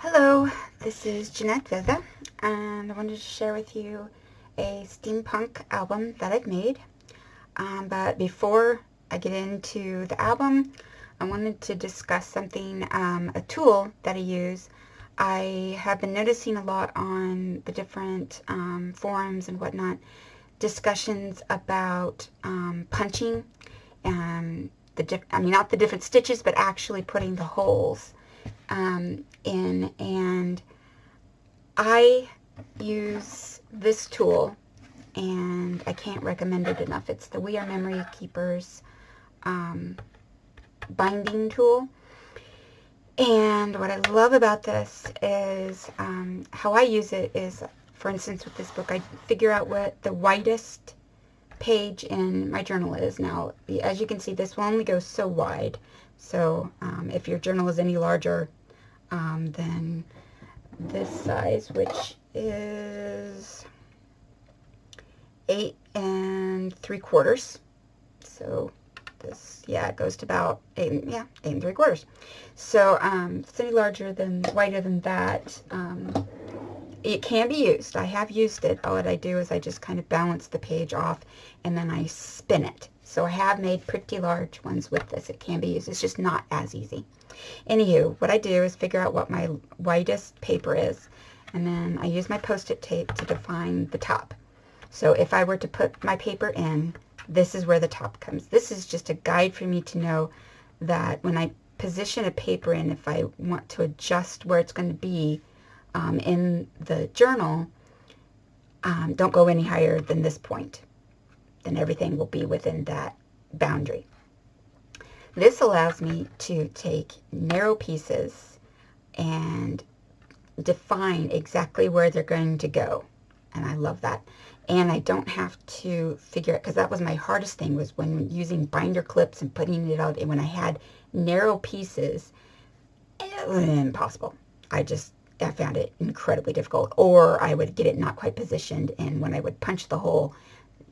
Hello, this is Jeanette Veza, and I wanted to share with you a steampunk album that I've made. But before I get into the album, I wanted to discuss something, a tool that I use. I have been noticing a lot on the different forums and whatnot, discussions about punching, and not the different stitches, but actually putting the holes in, and I use this tool and I can't recommend it enough. It's the We Are Memory Keepers binding tool, and what I love about this is how I use it is, for instance, with this book, I figure out what the widest page in my journal is. Now, as you can see, this will only go so wide. So if your journal is any larger than this size, which is 8 3/4. So this, yeah, it goes to about 8 3/4. So if it's any wider than that, it can be used. I have used it. All that I do is I just kind of balance the page off and then I spin it. So I have made pretty large ones with this. It can be used. It's just not as easy. Anywho, what I do is figure out what my widest paper is, and then I use my Post-it tape to define the top. So if I were to put my paper in, this is where the top comes. This is just a guide for me to know that when I position a paper in, if I want to adjust where it's going to be in the journal, don't go any higher than this point. Then everything will be within that boundary. This allows me to take narrow pieces and define exactly where they're going to go. And I love that. And I don't have to figure it, because that was my hardest thing, was when using binder clips and putting it out. And when I had narrow pieces, it was impossible. I found it incredibly difficult. Or I would get it not quite positioned, and when I would punch the hole,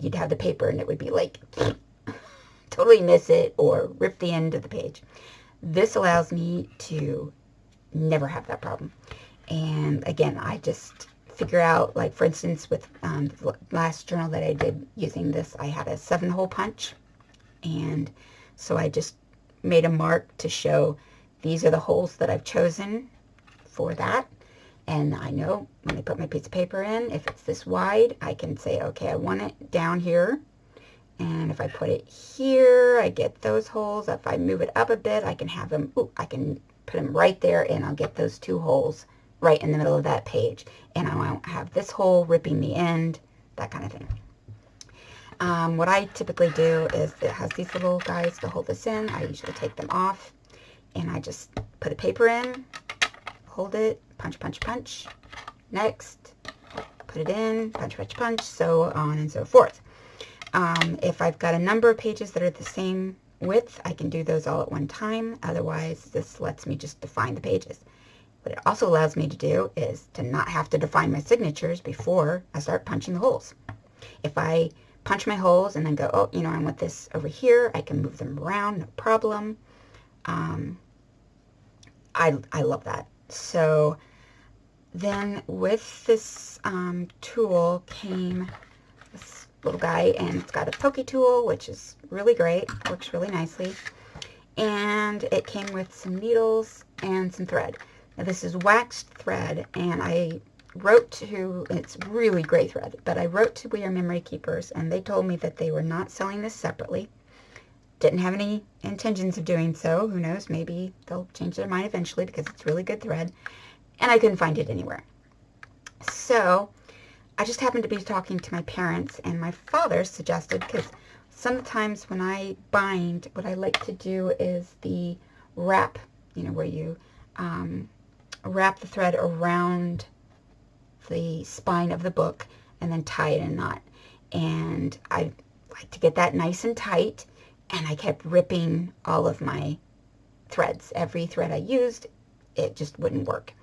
you'd have the paper and it would be like totally miss it or rip the end of the page. This allows me to never have that problem. And again, I just figure out, like for instance, with the last journal that I did using this, I had a 7-hole punch, and so I just made a mark to show these are the holes that I've chosen for that. And I know when I put my piece of paper in, if it's this wide, I can say, okay, I want it down here. And if I put it here, I get those holes. If I move it up a bit, I can have them, I can put them right there, and I'll get those 2 holes right in the middle of that page. And I won't have this hole ripping the end, that kind of thing. What I typically do is, it has these little guys to hold this in. I usually take them off, and I just put a paper in, hold it, punch, punch, punch. Next, put it in, punch, punch, punch, so on and so forth. If I've got a number of pages that are the same width, I can do those all at one time. Otherwise, this lets me just define the pages. What it also allows me to do is to not have to define my signatures before I start punching the holes. If I punch my holes and then go, oh, I want this over here, I can move them around, no problem. I love that. So then with this tool came this little guy, and it's got a pokey tool, which is really great, works really nicely, and it came with some needles and some thread. Now this is waxed thread, and I wrote to, it's really great thread, but I wrote to We Are Memory Keepers, and they told me that they were not selling this separately. Didn't have any intentions of doing so. Who knows, maybe they'll change their mind eventually, because it's really good thread, and I couldn't find it anywhere. So I just happened to be talking to my parents, and my father suggested, because sometimes when I bind, what I like to do is the wrap, where you wrap the thread around the spine of the book and then tie it in a knot. And I like to get that nice and tight, and I kept ripping all of my threads. Every thread I used, it just wouldn't work.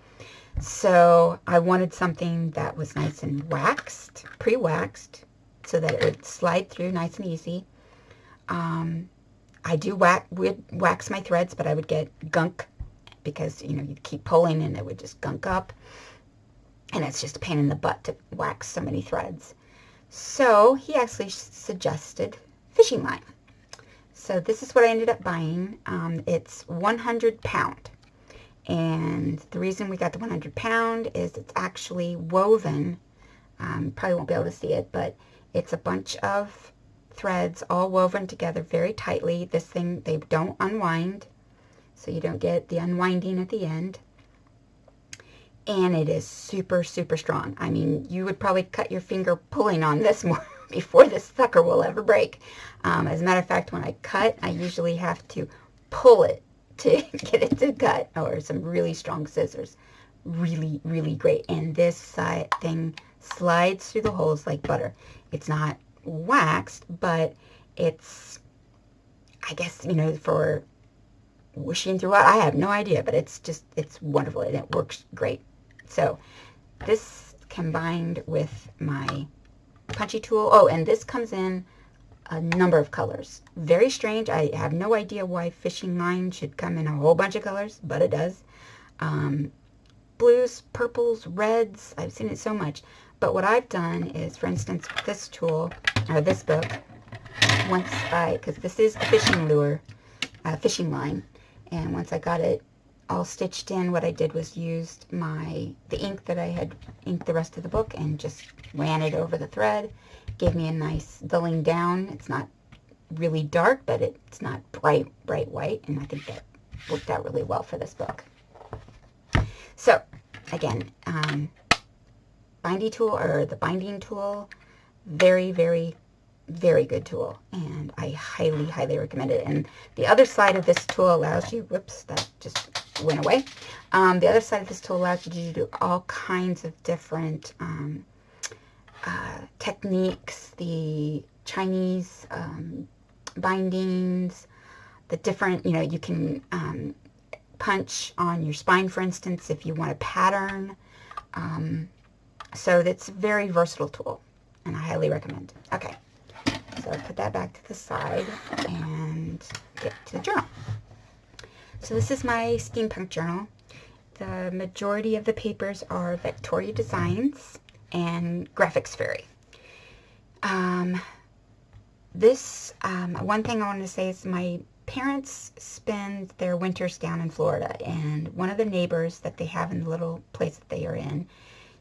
So I wanted something that was nice and waxed, pre-waxed, so that it would slide through nice and easy. I would wax my threads, but I would get gunk because, you know, you'd keep pulling and it would just gunk up. And it's just a pain in the butt to wax so many threads. So he actually suggested fishing line. So this is what I ended up buying. It's 100 pound. And the reason we got the 100 pound is it's actually woven. Probably won't be able to see it, but it's a bunch of threads all woven together very tightly. This thing, they don't unwind, so you don't get the unwinding at the end. And it is super, super strong. I mean, you would probably cut your finger pulling on this more before this sucker will ever break. As a matter of fact, when I cut, I usually have to pull it to get it to cut, or some really strong scissors. Really, really great. And this thing slides through the holes like butter. It's not waxed, but it's, I guess, you know, for whooshing throughout, I have no idea, but it's just, it's wonderful and it works great. So this combined with my punchy tool. Oh, and this comes in a number of colors. Very strange. I have no idea why fishing line should come in a whole bunch of colors, but it does. Blues, purples, reds. I've seen it so much. But what I've done is, for instance, this tool, or this book, because this is the fishing lure, fishing line, and once I got it all stitched in, what I did was used the ink that I had inked the rest of the book and just ran it over the thread. Gave me a nice dulling down. It's not really dark, but it's not bright white, and I think that worked out really well for this book. So, again, binding tool, or the binding tool, very, very, very good tool, and I highly, highly recommend it. And the other side of this tool allows you, whoops, that just went away. The other side of this tool allows you to do all kinds of different techniques, the Chinese bindings, the different, you know, you can punch on your spine, for instance, if you want a pattern. So it's a very versatile tool, and I highly recommend it. Okay, so I'll put that back to the side and get to the journal. So this is my steampunk journal. The majority of the papers are Victoria Designs and Graphics Fairy. One thing I wanted to say is my parents spend their winters down in Florida, and one of the neighbors that they have in the little place that they are in,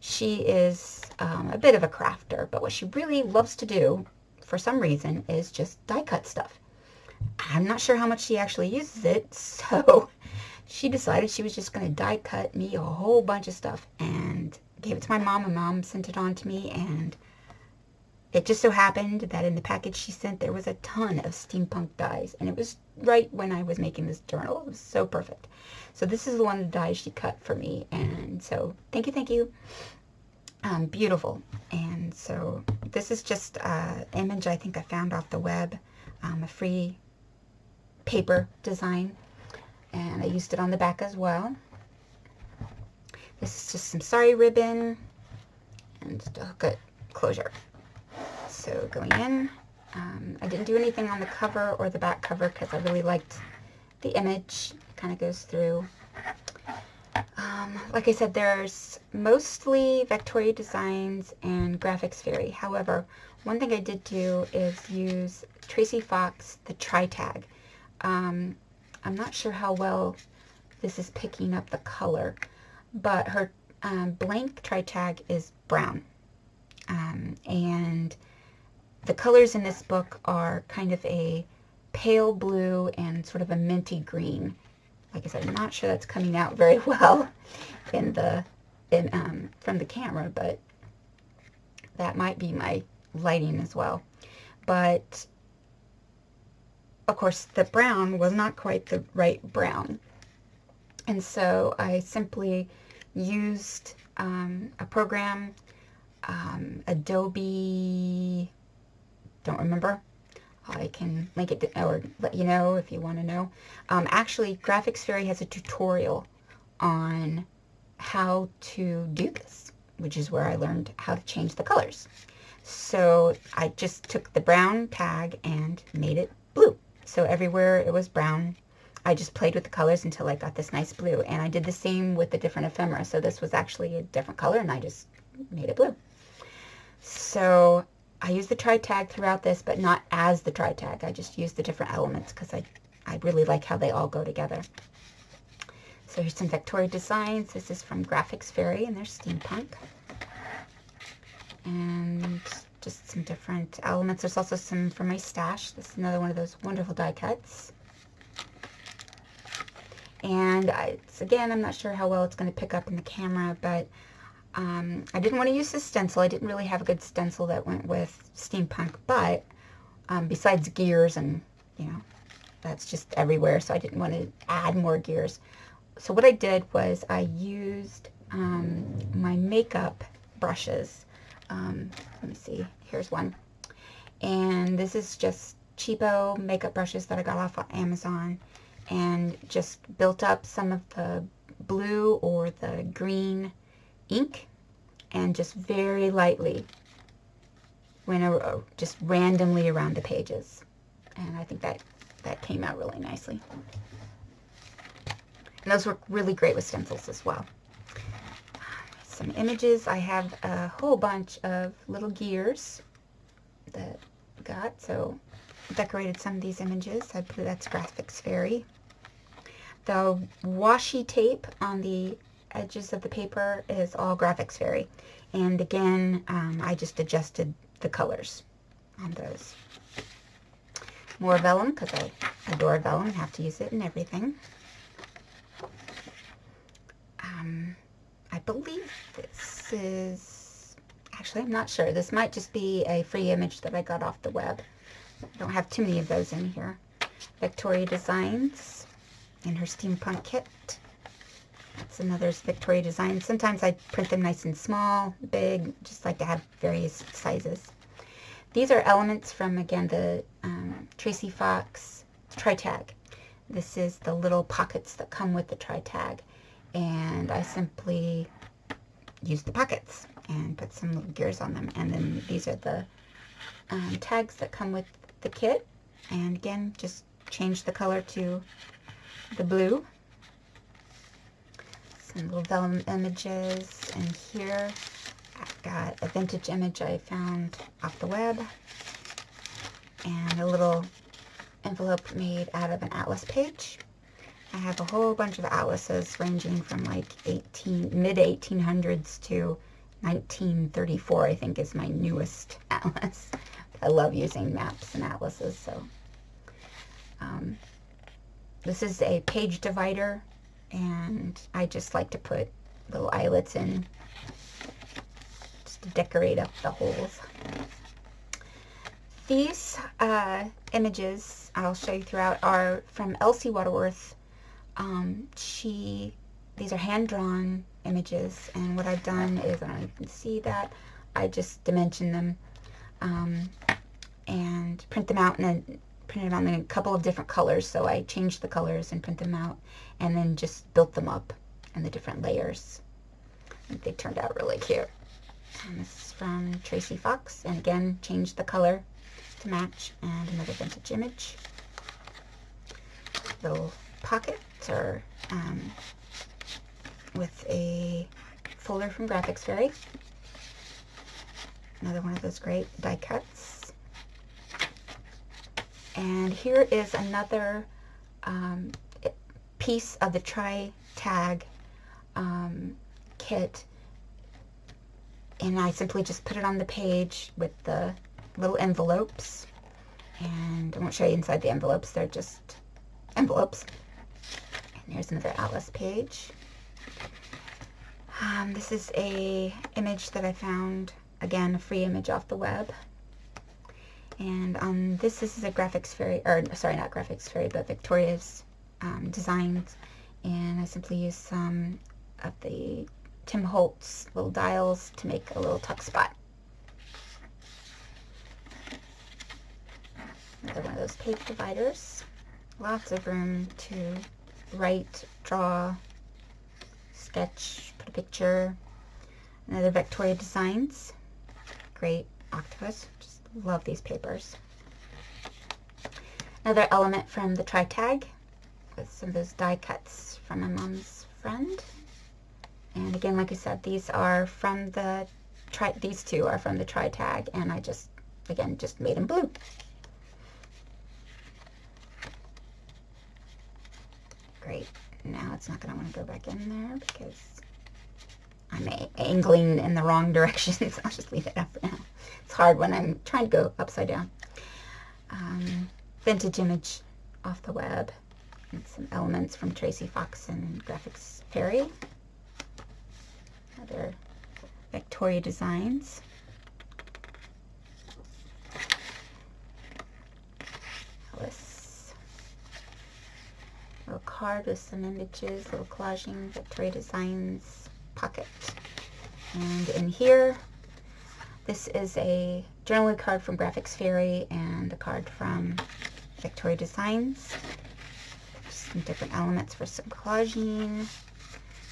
she is a bit of a crafter, but what she really loves to do, for some reason, is just die cut stuff. I'm not sure how much she actually uses it, so she decided she was just going to die cut me a whole bunch of stuff and gave it to my mom, and Mom sent it on to me, and it just so happened that in the package she sent there was a ton of steampunk dies, and it was right when I was making this journal. It was so perfect. So this is the one of the dies she cut for me, and so thank you. Beautiful. And so this is just an image I think I found off the web, a free paper design, and I used it on the back as well. This is just some sari ribbon and just a hook closure. So going in, I didn't do anything on the cover or the back cover because I really liked the image. It kind of goes through. Like I said, there's mostly Victoria Designs and Graphics Fairy. However, one thing I did do is use Tracy Fox, the tri-tag. I'm not sure how well this is picking up the color, but her blank tri-tag is brown. And the colors in this book are kind of a pale blue and sort of a minty green. Like I said, I'm not sure that's coming out very well from the camera, but that might be my lighting as well. But of course, the brown was not quite the right brown, and so I simply used a program, Adobe, don't remember. I can link it to, or let you know if you want to know. Actually, Graphics Fairy has a tutorial on how to do this, which is where I learned how to change the colors. So I just took the brown tag and made it blue. So everywhere it was brown, I just played with the colors until I got this nice blue. And I did the same with the different ephemera. So this was actually a different color, and I just made it blue. So I use the tri-tag throughout this, but not as the tri-tag. I just use the different elements because I really like how they all go together. So here's some Victoria designs. This is from Graphics Fairy, and there's Steampunk. And just some different elements. There's also some from my stash. This is another one of those wonderful die cuts. And again, I'm not sure how well it's going to pick up in the camera, but I didn't want to use this stencil. I didn't really have a good stencil that went with Steampunk, but besides gears and, you know, that's just everywhere, so I didn't want to add more gears. So what I did was I used my makeup brushes. Let me see, here's one. And this is just cheapo makeup brushes that I got off of Amazon, and just built up some of the blue or the green ink and just very lightly went just randomly around the pages. And I think that came out really nicely. And those work really great with stencils as well. Some images. I have a whole bunch of little gears that I got, so I decorated some of these images. I believe that's Graphics Fairy. The washi tape on the edges of the paper is all Graphics Fairy. And again, I just adjusted the colors on those. More vellum, because I adore vellum, have to use it in everything. I believe this is, actually I'm not sure, this might just be a free image that I got off the web. I don't have too many of those in here. Victoria Designs in her Steampunk kit. That's another Victoria Design. Sometimes I print them nice and small, big, just like to have various sizes. These are elements from, again, the Tracy Fox tri-tag. This is the little pockets that come with the tri-tag. And I simply use the pockets and put some little gears on them. And then these are the tags that come with the kit. And again, just change the color to the blue. Some little vellum images. And here I've got a vintage image I found off the web. And a little envelope made out of an atlas page. I have a whole bunch of atlases ranging from like mid-1800s to 1934, I think, is my newest atlas. I love using maps and atlases, so. This is a page divider, and I just like to put little eyelets in just to decorate up the holes. These images I'll show you throughout are from Elsie Waterworth. These are hand-drawn images, and what I've done is, I don't know if you can see that, I just dimension them and print them out, and then print them out in a couple of different colors. So I changed the colors and print them out, and then just built them up in the different layers. I think they turned out really cute. And this is from Tracy Fox, and again, changed the color to match, and another vintage image. Little pocket or with a folder from Graphics Fairy. Another one of those great die cuts. And here is another piece of the tri-tag kit, and I simply just put it on the page with the little envelopes, and I won't show you inside the envelopes, they're just envelopes. And here's another atlas page. This is a image that I found, again, a free image off the web. And this is a Graphics Fairy, or sorry, not Graphics Fairy, but Victoria's designs. And I simply used some of the Tim Holtz little dials to make a little tuck spot. Another one of those page dividers. Lots of room to write, draw, sketch, put a picture. Another Victoria Designs. Great octopus. Just love these papers. Another element from the tri-tag with some of those die cuts from my mom's friend. And again, like I said, these are from the these two are from the tri-tag, and I just, again, just made them blue. Great. Now it's not going to want to go back in there because I'm angling in the wrong direction, so I'll just leave it up for now. It's hard when I'm trying to go upside down. Vintage image off the web, and some elements from Tracy Fox and Graphics Fairy. Other Victoria designs. Alice. Little card with some images, little collaging, Victoria designs pocket. And in here, this is a journaling card from Graphics Fairy and a card from Victoria Designs. Just some different elements for some collaging.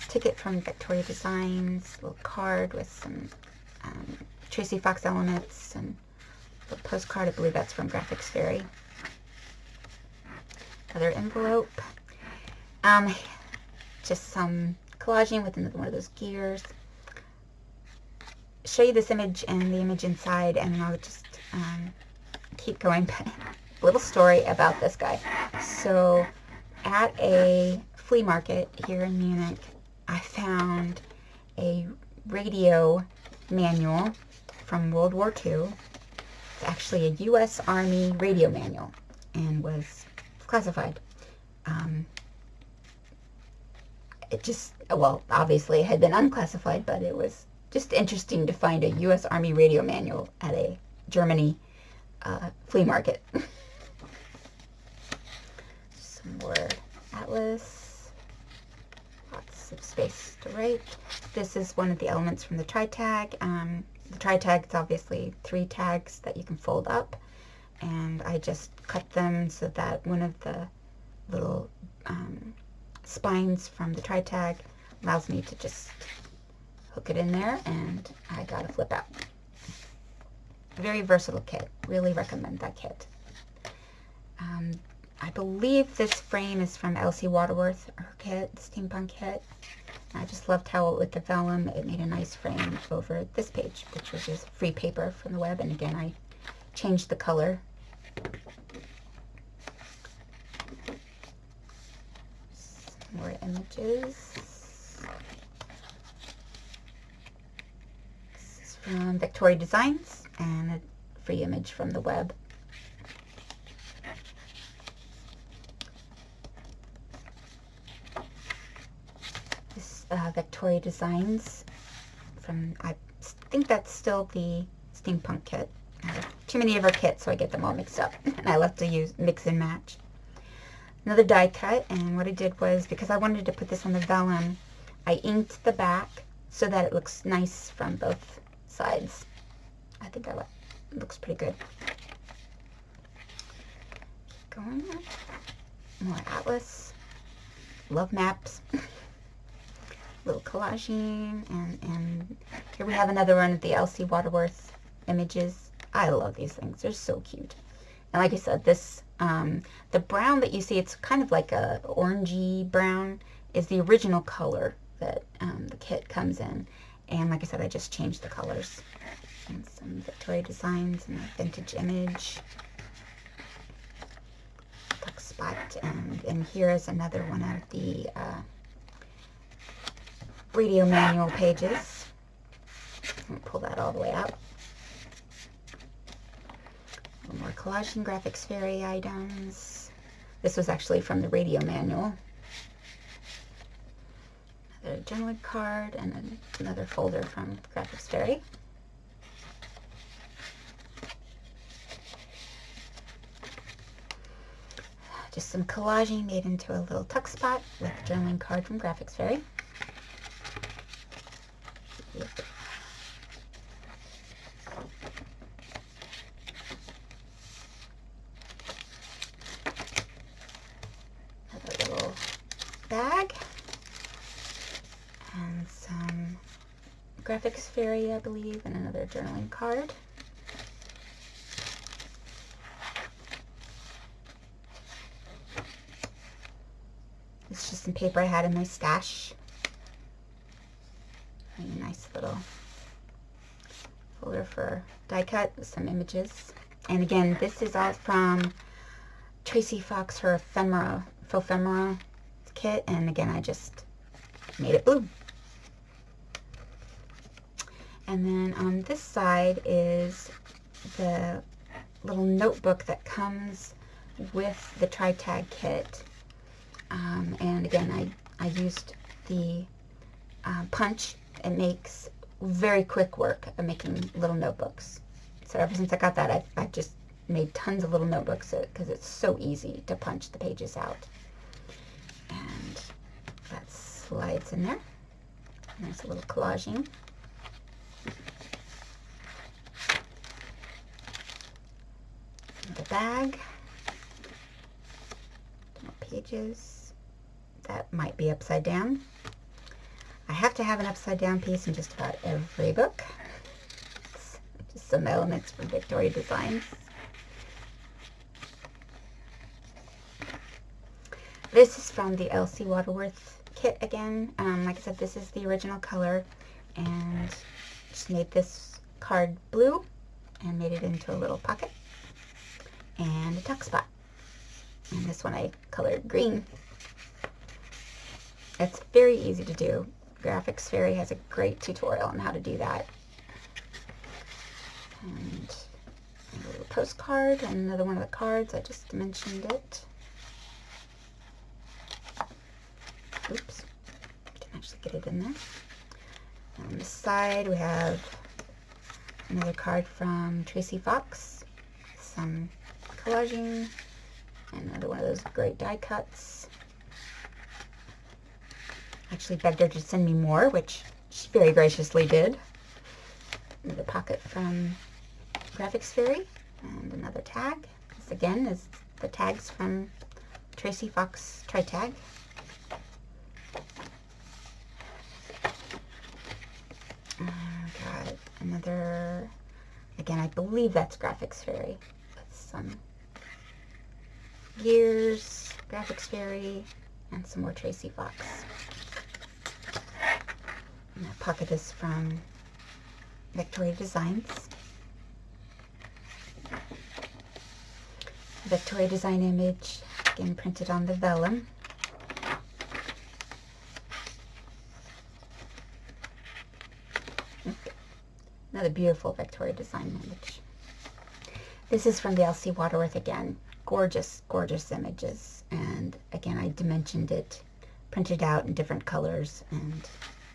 Ticket from Victoria Designs, little card with some Tracy Fox elements, and a postcard, I believe that's from Graphics Fairy. Another envelope. Just some collaging with another one of those gears. Show you this image and the image inside, and I'll just keep going. But a little story about this guy. So at a flea market here in Munich, I found a radio manual from World War II. It's actually a U.S. Army radio manual and was classified. It just, well, obviously it had been unclassified, but it was just interesting to find a U.S. Army radio manual at a Germany flea market. Some more atlas. Lots of space to write. This is one of the elements from the tri-tag. The tri-tag is obviously 3 tags that you can fold up, and I just cut them so that one of the little spines from the tri-tag allows me to just hook it in there, and I got a flip out. Very versatile kit. Really recommend that kit. I believe this frame is from Elsie Waterworth, her kit, the Steampunk kit. I just loved how with the vellum it made a nice frame over this page, which was just free paper from the web, and again I changed the color. Some more images. This is from Victoria Designs, and a free image from the web. Victoria Designs from, I think that's still the Steampunk kit. I have too many of her kits, so I get them all mixed up, and I love to use mix and match. Another die cut, and what I did was, because I wanted to put this on the vellum, I inked the back so that it looks nice from both sides. I think it looks pretty good. Keep going. More atlas. Love maps. Little collaging, and here we have another one of the Elsie Waterworth images. I love these things. They're so cute. And like I said, this the brown that you see, it's kind of like a orangey brown, is the original color that the kit comes in. And like I said, I just changed the colors. And some Victoria Designs and a vintage image. Tuck spot, and here is another one of the radio manual pages. I'll pull that all the way up. A little more collage and Graphics Fairy items. This was actually from the radio manual. Another journaling card and another folder from Graphics Fairy. Just some collaging made into a little tuck spot with a journaling card from Graphics Fairy. Another little bag and some Graphics Fairy, I believe, and another journaling card. It's just some paper I had in my stash. A nice little folder for die cut with some images. And again, this is all from Tracy Fox, her faux ephemera kit. And again, I just made it blue. And then on this side is the little notebook that comes with the tri-tag kit. And again, I used the punch. It makes very quick work of making little notebooks. So ever since I got that, I've just made tons of little notebooks because it's so easy to punch the pages out. And that slides in there. There's a little collaging. The bag. More pages. That might be upside down. I have to have an upside down piece in just about every book. It's just some elements from Victoria Designs. This is from the Elsie Waterworth kit again. Like I said, this is the original color, and just made this card blue and made it into a little pocket and a tuck spot. And this one I colored green. It's very easy to do. Graphics Fairy has a great tutorial on how to do that. And a little postcard, and another one of the cards, I just mentioned it. Oops, didn't actually get it in there. And on the side we have another card from Tracy Fox, some collaging, and another one of those great die cuts. Actually begged her to send me more, which she very graciously did. The pocket from Graphics Fairy, and another tag. This again is the tags from Tracy Fox Tri-Tag. Got another, again, I believe that's Graphics Fairy, with some gears, Graphics Fairy, and some more Tracy Fox. And that pocket is from Victoria Designs. Victoria Design image, again printed on the vellum. Another beautiful Victoria Design image. This is from the Elsie Waterworth again. Gorgeous, gorgeous images. And again, I dimensioned it, printed out in different colors, and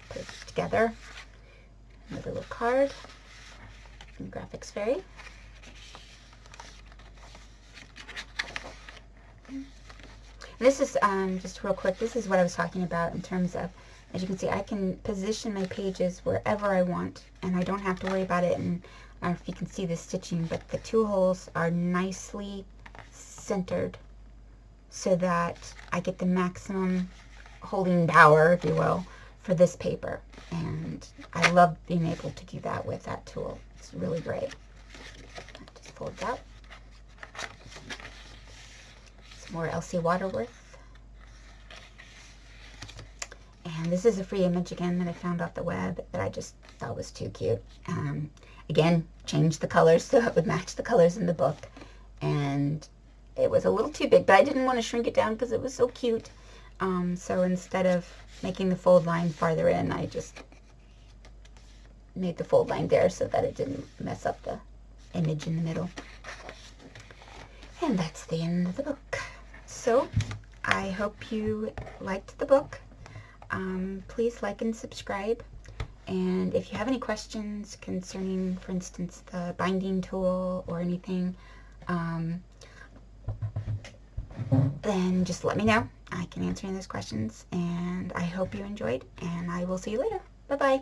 put it together. Another little card from Graphics Fairy. This is, just real quick, this is what I was talking about in terms of, as you can see, I can position my pages wherever I want, and I don't have to worry about it. And I don't know if you can see the stitching, but the two holes are nicely centered so that I get the maximum holding power, if you will, for this paper. And I love being able to do that with that tool. It's really great. Just fold it out. Some more Elsie Waterworth. And this is a free image again that I found off the web that I just thought was too cute. Again, changed the colors so it would match the colors in the book. And it was a little too big, but I didn't want to shrink it down because it was so cute. So instead of making the fold line farther in, I just made the fold line there so that it didn't mess up the image in the middle. And that's the end of the book. So I hope you liked the book. Please like and subscribe. And if you have any questions concerning, for instance, the binding tool or anything, then just let me know. I can answer any of those questions. And I hope you enjoyed, and I will see you later. Bye-bye.